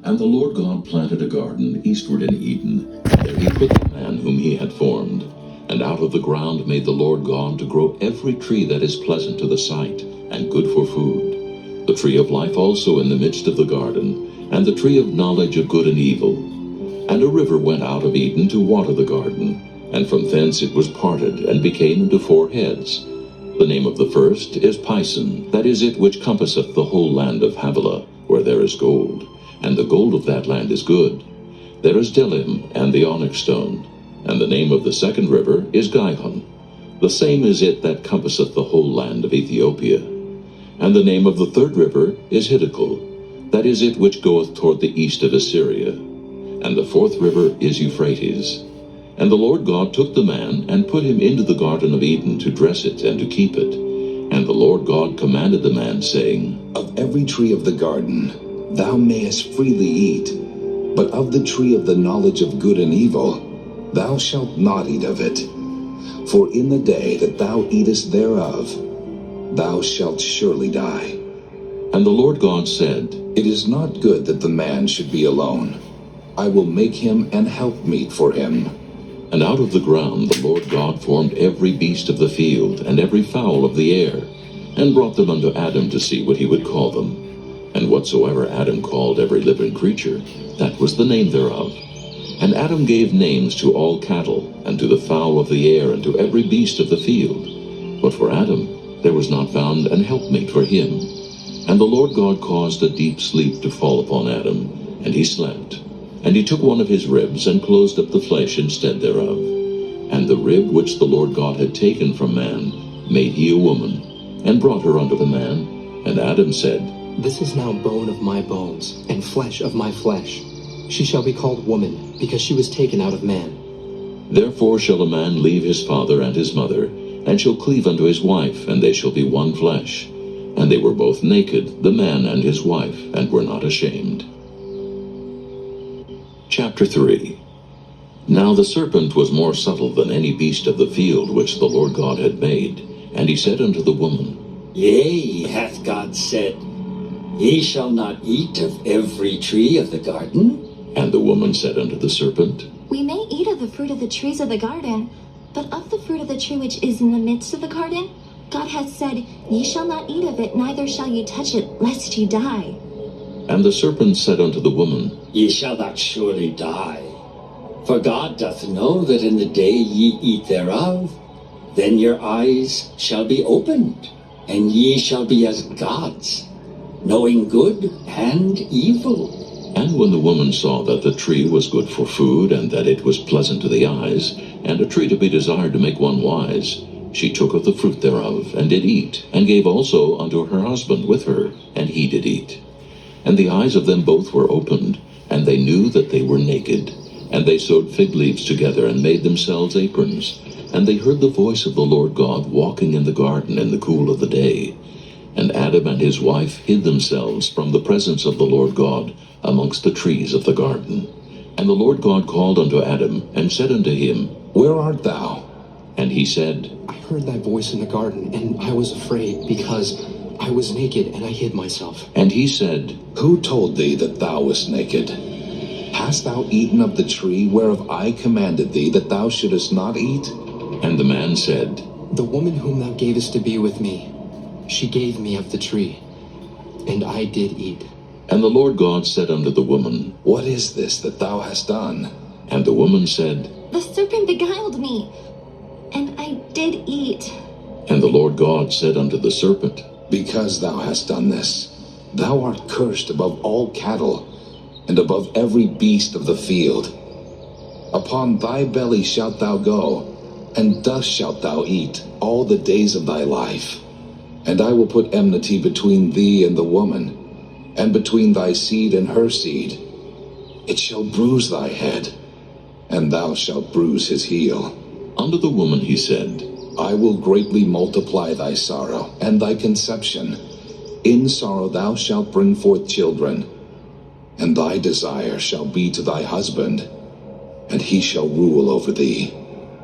And the Lord God planted a garden eastward in Eden, and there he put the man whom he had formed. And out of the ground made the Lord God to grow every tree that is pleasant to the sight, and good for food, the tree of life also in the midst of the garden, and the tree of knowledge of good and evil. And a river went out of Eden to water the garden, and from thence it was parted, and became into 4 heads. The name of the first is Pison, that is it which compasseth the whole land of Havilah, where there is gold, and the gold of that land is good. There is Delim, and the onyx stone. And the name of the second river is Gihon. The same is it that compasseth the whole land of Ethiopia. And the name of the third river is Hiddekel, that is it which goeth toward the east of Assyria. And the fourth river is Euphrates. And the Lord God took the man, and put him into the garden of Eden to dress it and to keep it. And the Lord God commanded the man, saying, Of every tree of the garden thou mayest freely eat, but of the tree of the knowledge of good and evil thou shalt not eat of it. For in the day that thou eatest thereof thou shalt surely die. And the Lord God said, It is not good that the man should be alone. I will make him an helpmeet for him. And out of the ground the Lord God formed every beast of the field, and every fowl of the air, and brought them unto Adam to see what he would call them. And whatsoever Adam called every living creature, that was the name thereof. And Adam gave names to all cattle, and to the fowl of the air, and to every beast of the field. But for Adam there was not found an helpmate for him. And the Lord God caused a deep sleep to fall upon Adam, and he slept. And he took one of his ribs, and closed up the flesh instead thereof. And the rib which the Lord God had taken from man made he a woman, and brought her unto the man. And Adam said, This is now bone of my bones, and flesh of my flesh. She shall be called woman, because she was taken out of man. Therefore shall a man leave his father and his mother, and shall cleave unto his wife, and they shall be one flesh. And they were both naked, the man and his wife, and were not ashamed. Chapter 3. Now the serpent was more subtle than any beast of the field which the Lord God had made. And he said unto the woman, Yea, hath God said, Ye shall not eat of every tree of the garden? And the woman said unto the serpent, We may eat of the fruit of the trees of the garden, but of the fruit of the tree which is in the midst of the garden, God hath said, Ye shall not eat of it, neither shall ye touch it, lest ye die. And the serpent said unto the woman, Ye shall not surely die. For God doth know that in the day ye eat thereof, then your eyes shall be opened, and ye shall be as gods, knowing good and evil. And when the woman saw that the tree was good for food, and that it was pleasant to the eyes, and a tree to be desired to make one wise, she took of the fruit thereof, and did eat, and gave also unto her husband with her, and he did eat. And the eyes of them both were opened, and they knew that they were naked. And they sewed fig leaves together, and made themselves aprons. And they heard the voice of the Lord God walking in the garden in the cool of the day. And Adam and his wife hid themselves from the presence of the Lord God amongst the trees of the garden. And the Lord God called unto Adam, and said unto him, Where art thou? And he said, I heard thy voice in the garden, and I was afraid, because I was naked, and I hid myself. And he said, Who told thee that thou wast naked? Hast thou eaten of the tree whereof I commanded thee that thou shouldest not eat? And the man said, The woman whom thou gavest to be with me, she gave me of the tree, and I did eat. And the Lord God said unto the woman, What is this that thou hast done? And the woman said, The serpent beguiled me, and I did eat. And the Lord God said unto the serpent, Because thou hast done this, thou art cursed above all cattle, and above every beast of the field. Upon thy belly shalt thou go, and dust shalt thou eat all the days of thy life. And I will put enmity between thee and the woman, and between thy seed and her seed. It shall bruise thy head, and thou shalt bruise his heel. Unto the woman he said, I will greatly multiply thy sorrow and thy conception. In sorrow thou shalt bring forth children, and thy desire shall be to thy husband, and he shall rule over thee.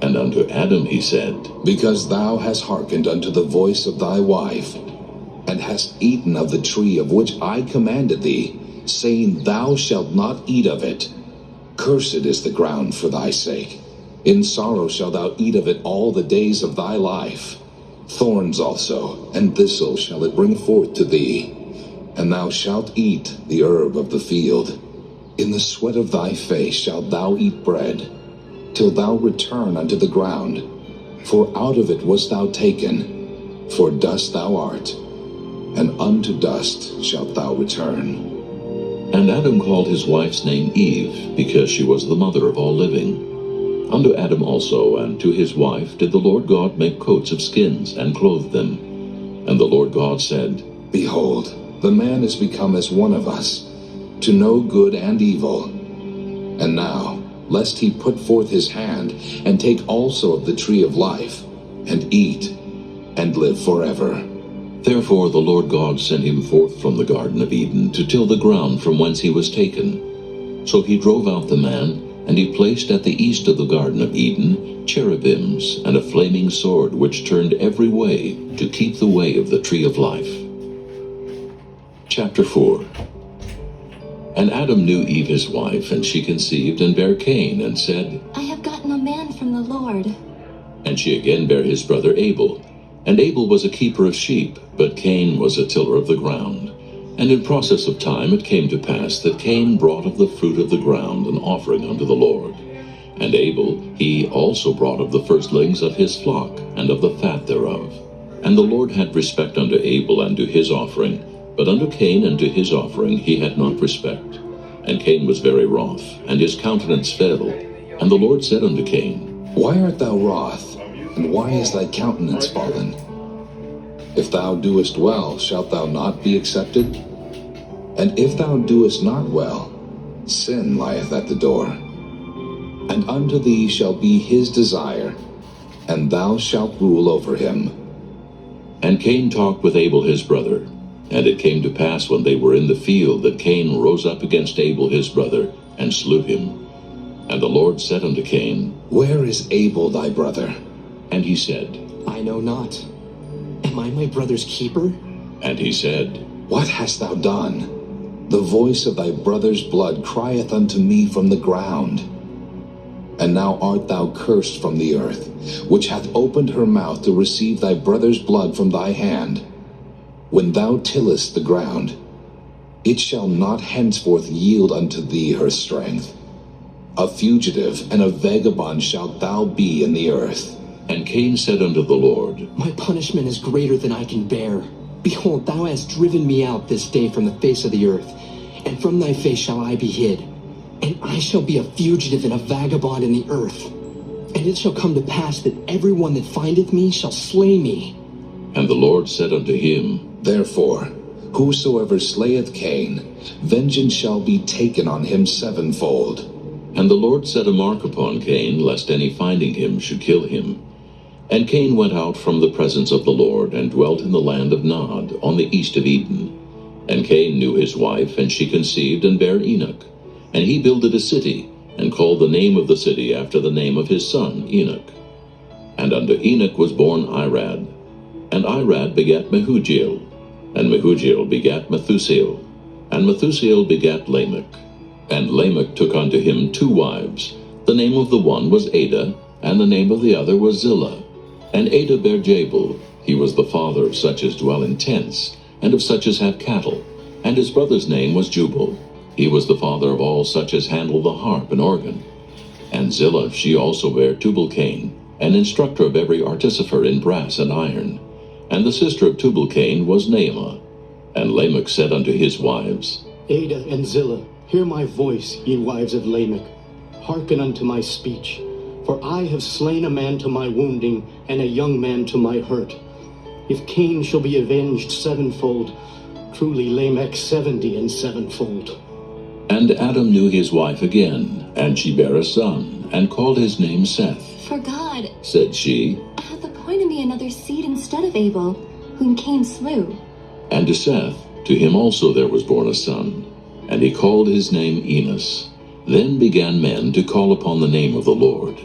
And unto Adam he said, Because thou hast hearkened unto the voice of thy wife, and hast eaten of the tree of which I commanded thee, saying, Thou shalt not eat of it. Cursed is the ground for thy sake. In sorrow shalt thou eat of it all the days of thy life. Thorns also and thistles shall it bring forth to thee, and thou shalt eat the herb of the field. In the sweat of thy face shalt thou eat bread, till thou return unto the ground. For out of it wast thou taken, for dust thou art, and unto dust shalt thou return. And Adam called his wife's name Eve, because she was the mother of all living. Unto Adam also and to his wife did the Lord God make coats of skins, and clothe them. And the Lord God said, Behold, the man is become as one of us, to know good and evil. And now, lest he put forth his hand, and take also of the tree of life, and eat, and live forever. Therefore the Lord God sent him forth from the Garden of Eden to till the ground from whence he was taken. So he drove out the man, and he placed at the east of the Garden of Eden cherubims and a flaming sword which turned every way to keep the way of the tree of life. Chapter 4. And Adam knew Eve his wife, and she conceived and bare Cain, and said, I have gotten a man from the Lord. And she again bare his brother Abel. And Abel was a keeper of sheep, but Cain was a tiller of the ground. And in process of time it came to pass that Cain brought of the fruit of the ground an offering unto the Lord. And Abel he also brought of the firstlings of his flock, and of the fat thereof. And the Lord had respect unto Abel and to his offering, but unto Cain and to his offering he had not respect. And Cain was very wroth, and his countenance fell. And the Lord said unto Cain, Why art thou wroth, and why is thy countenance fallen? If thou doest well, shalt thou not be accepted? And if thou doest not well, sin lieth at the door. And unto thee shall be his desire, and thou shalt rule over him. And Cain talked with Abel his brother. And it came to pass when they were in the field that Cain rose up against Abel his brother, and slew him. And the Lord said unto Cain, Where is Abel thy brother? And he said, I know not. Am I my brother's keeper? And he said, What hast thou done? The voice of thy brother's blood crieth unto me from the ground. And now art thou cursed from the earth, which hath opened her mouth to receive thy brother's blood from thy hand. When thou tillest the ground, it shall not henceforth yield unto thee her strength. A fugitive and a vagabond shalt thou be in the earth. And Cain said unto the Lord, My punishment is greater than I can bear. Behold, thou hast driven me out this day from the face of the earth, and from thy face shall I be hid. And I shall be a fugitive and a vagabond in the earth. And it shall come to pass that every one that findeth me shall slay me. And the Lord said unto him, Therefore, whosoever slayeth Cain, vengeance shall be taken on him sevenfold. And the Lord set a mark upon Cain, lest any finding him should kill him. And Cain went out from the presence of the Lord, and dwelt in the land of Nod, on the east of Eden. And Cain knew his wife, and she conceived and bare Enoch. And he builded a city, and called the name of the city after the name of his son Enoch. And unto Enoch was born Irad. And Irad begat Mehujael. And Mehujael begat Methusael. And Methusael begat Lamech. And Lamech took unto him 2 wives. The name of the one was Ada, and the name of the other was Zillah. And Ada bare Jabal. He was the father of such as dwell in tents, and of such as have cattle. And his brother's name was Jubal. He was the father of all such as handle the harp and organ. And Zillah she also bare Tubal-Cain, an instructor of every artificer in brass and iron. And the sister of Tubal-Cain was Naamah. And Lamech said unto his wives, Ada and Zillah, hear my voice, ye wives of Lamech. Hearken unto my speech. For I have slain a man to my wounding, and a young man to my hurt. If Cain shall be avenged sevenfold, truly Lamech 70 and sevenfold. And Adam knew his wife again, and she bare a son, and called his name Seth. For God Said she, hath appointed me another seed instead of Abel, whom Cain slew. And to Seth, to him also there was born a son, and he called his name Enos. Then began men to call upon the name of the Lord.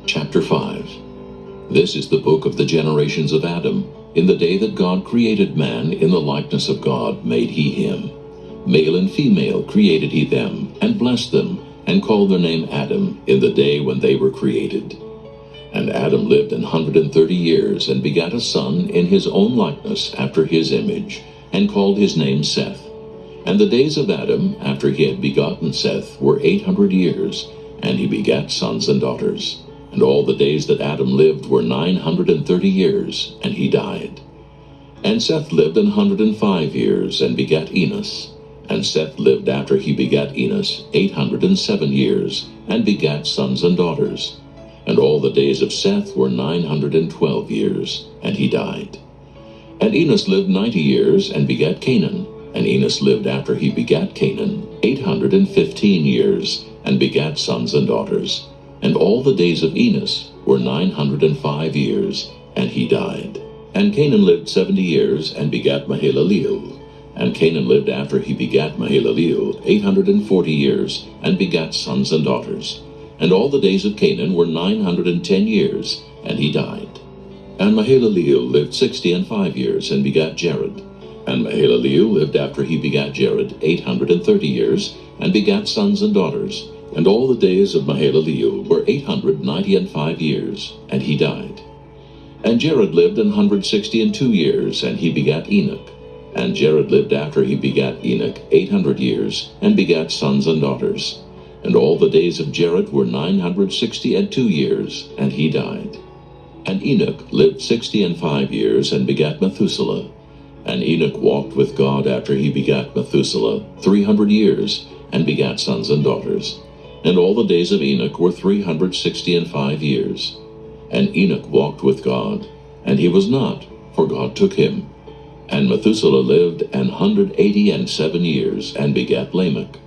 Chapter 5. This is the book of the generations of Adam. In the day that God created man, in the likeness of God made he him. Male and female created he them, and blessed them, and called their name Adam in the day when they were created. And Adam lived 130 years, and begat a son in his own likeness after his image, and called his name Seth. And the days of Adam, after he had begotten Seth, were 800 years, and he begat sons and daughters. And all the days that Adam lived were 930 years, and he died. And Seth lived 105 years, and begat Enos. And Seth lived after he begat Enos 807 years, and begat sons and daughters. And all the days of Seth were 912 years, and he died. And Enos lived 90 years, and begat Canaan. And Enos lived after he begat Canaan 815 years, and begat sons and daughters. And all the days of Enos were 905 years, and he died. And Canaan lived 70 years, and begat Mahalaleel. And Canaan lived after he begat Mahalaleel 840 years, and begat sons and daughters. And all the days of Canaan were 910 years, and he died. And Mahalaleel lived 65 years, and begat Jared. And Mahalaleel lived after he begat Jared 830 years, and begat sons and daughters. And all the days of Mahalaleel were 895 years, and he died. And Jared lived 162 years, and he begat Enoch. And Jared lived after he begat Enoch 800 years, and begat sons and daughters. And all the days of Jared were 962 years, and he died. And Enoch lived 65 years, and begat Methuselah. And Enoch walked with God after he begat Methuselah 300 years, and begat sons and daughters. And all the days of Enoch were 365 years. And Enoch walked with God, and he was not, for God took him. And Methuselah lived 187 years, and begat Lamech.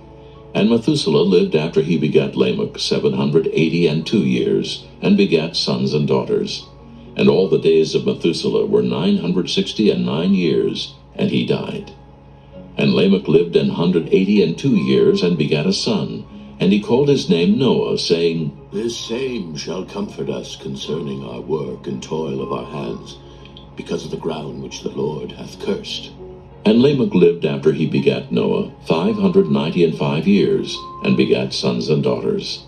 And Methuselah lived after he begat Lamech 782 years, and begat sons and daughters. And all the days of Methuselah were 969 years, and he died. And Lamech lived 182 years, and begat a son. And he called his name Noah, saying, This same shall comfort us concerning our work and toil of our hands, because of the ground which the Lord hath cursed. And Lamech lived after he begat Noah 595 years, and begat sons and daughters.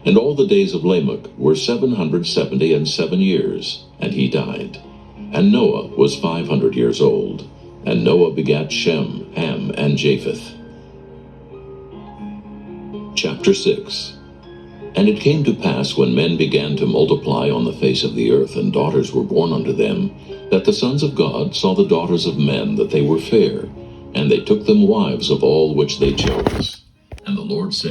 And all the days of Lamech were 777 years, and he died. And Noah was 500 years old. And Noah begat Shem, Ham, and Japheth. Chapter 6. And it came to pass, when men began to multiply on the face of the earth, and daughters were born unto them, that the sons of God saw the daughters of men, that they were fair, and they took them wives of all which they chose. And the Lord said,